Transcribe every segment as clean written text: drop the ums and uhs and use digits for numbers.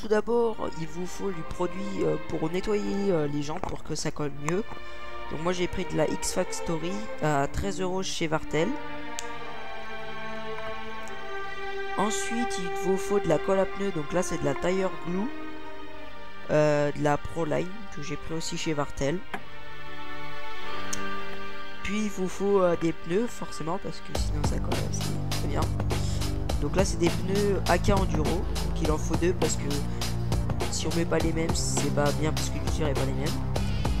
tout d'abord, il vous faut du produit pour nettoyer les jantes pour que ça colle mieux. Donc moi j'ai pris de la X Factory à 13 € chez Vartel. Ensuite il vous faut de la colle à pneus, donc là c'est de la Tire Glue, de la Proline que j'ai pris aussi chez Vartel. Puis il vous faut des pneus forcément parce que sinon ça colle assez très bien. Donc là c'est des pneus AK Enduro, donc il en faut 2 parce que si on met pas les mêmes c'est pas bien parce que l'usure est pas les mêmes.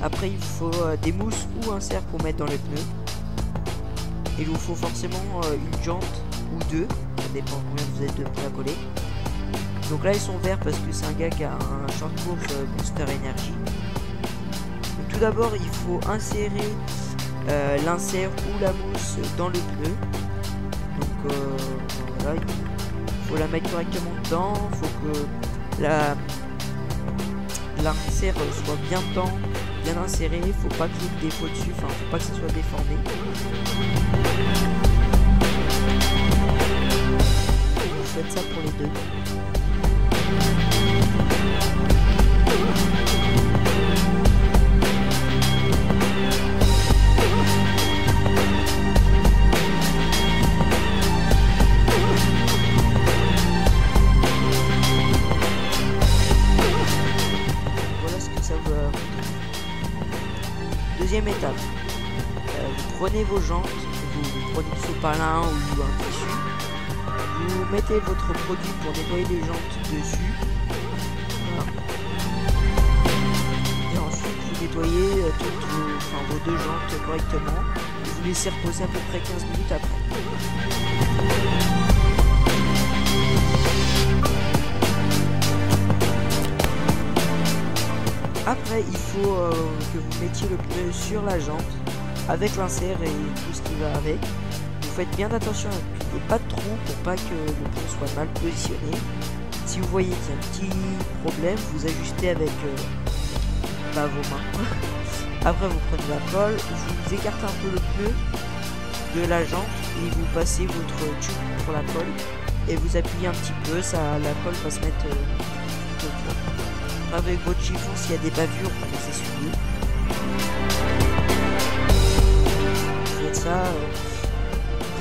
Après il vous faut des mousses ou un cerf pour mettre dans les pneus. Et il vous faut forcément une jante ou 2, ça dépend combien vous êtes de pneus à coller. Donc là ils sont verts parce que c'est un gars qui a un short course booster énergie. Donc tout d'abord il faut insérer l'insert ou la mousse dans le pneu. Donc voilà, il faut la mettre correctement dedans, il faut que l'insert soit bien dedans, bien inséré, il faut pas qu'il y ait de défaut dessus, enfin faut pas que ça soit déformé. Vous faites ça pour les deux. Deuxième étape, vous prenez vos jantes, vous prenez du sopalin ou un tissu, vous mettez votre produit pour nettoyer les jantes dessus, voilà. Et ensuite vous nettoyez vos deux jantes correctement, et vous laissez reposer à peu près 15 minutes après. Après, il faut que vous mettiez le pneu sur la jante avec l'insert et tout ce qui va avec. Vous faites bien attention à qu'il n'y ait pas de trou pour pas que le pneu soit mal positionné. Si vous voyez qu'il y a un petit problème, vous ajustez avec vos mains. Après, vous prenez la colle, vous écartez un peu le pneu de la jante et vous passez votre tube pour la colle et vous appuyez un petit peu, la colle va se mettre tout autour. Avec votre chiffon, s'il y a des bavures, vous les essuyez. Vous faites ça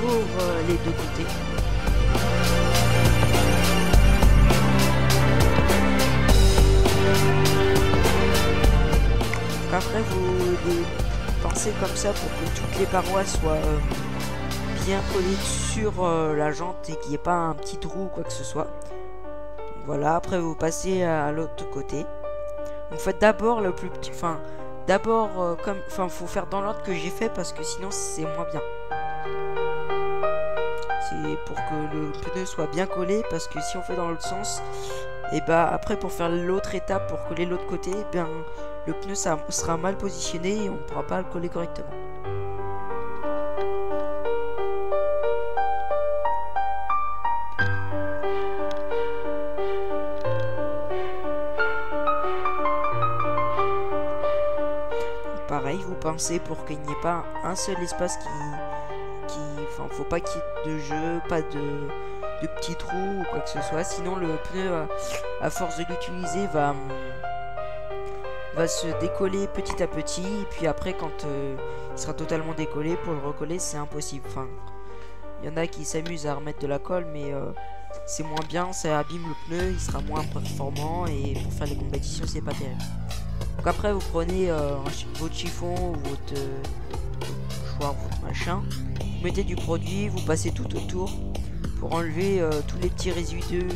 pour les deux côtés. Après, vous les pensez comme ça pour que toutes les parois soient bien collées sur la jante et qu'il n'y ait pas un petit trou ou quoi que ce soit. Voilà, après vous passez à l'autre côté. Donc faites d'abord le plus petit, faut faire dans l'ordre que j'ai fait parce que sinon c'est moins bien. C'est pour que le pneu soit bien collé parce que si on fait dans l'autre sens, et bah après pour faire l'autre étape pour coller l'autre côté, le pneu ça sera mal positionné et on ne pourra pas le coller correctement. Pareil, vous pensez pour qu'il n'y ait pas un seul espace faut pas qu'il y ait de jeu, pas de petits trous ou quoi que ce soit, sinon le pneu à force de l'utiliser va se décoller petit à petit et puis après quand il sera totalement décollé, pour le recoller c'est impossible. Enfin, il y en a qui s'amusent à remettre de la colle mais c'est moins bien, ça abîme le pneu, il sera moins performant et pour faire les compétitions c'est pas terrible. Donc après vous prenez votre chiffon ou votre mouchoir, votre machin, vous mettez du produit, vous passez tout autour pour enlever tous les petits résidus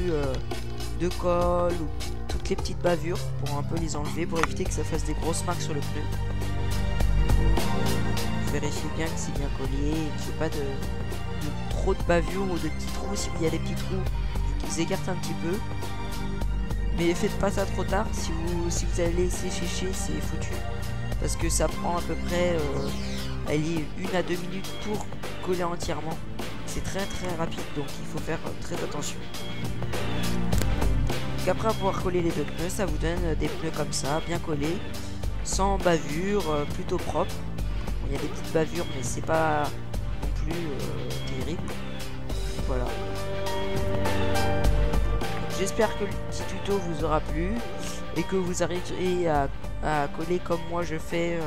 de colle ou toutes les petites bavures pour un peu les enlever pour éviter que ça fasse des grosses marques sur le pneu. Vérifiez bien que c'est bien collé et qu'il n'y ait pas de trop de bavures ou de petits trous. S'il y a des petits trous, vous écartez un petit peu. Mais faites pas ça trop tard, si vous allez laisser sécher, c'est foutu. Parce que ça prend à peu près 1 à 2 minutes pour coller entièrement. C'est très rapide, donc il faut faire très attention. Donc après avoir collé les deux pneus, ça vous donne des pneus comme ça, bien collés, sans bavure, plutôt propre. Il y a des petites bavures, mais c'est pas non plus terrible. Voilà. j'espère que le petit tuto vous aura plu et que vous arriverez à coller comme moi je fais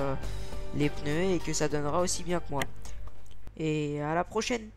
les pneus et que ça donnera aussi bien que moi. Et à la prochaine.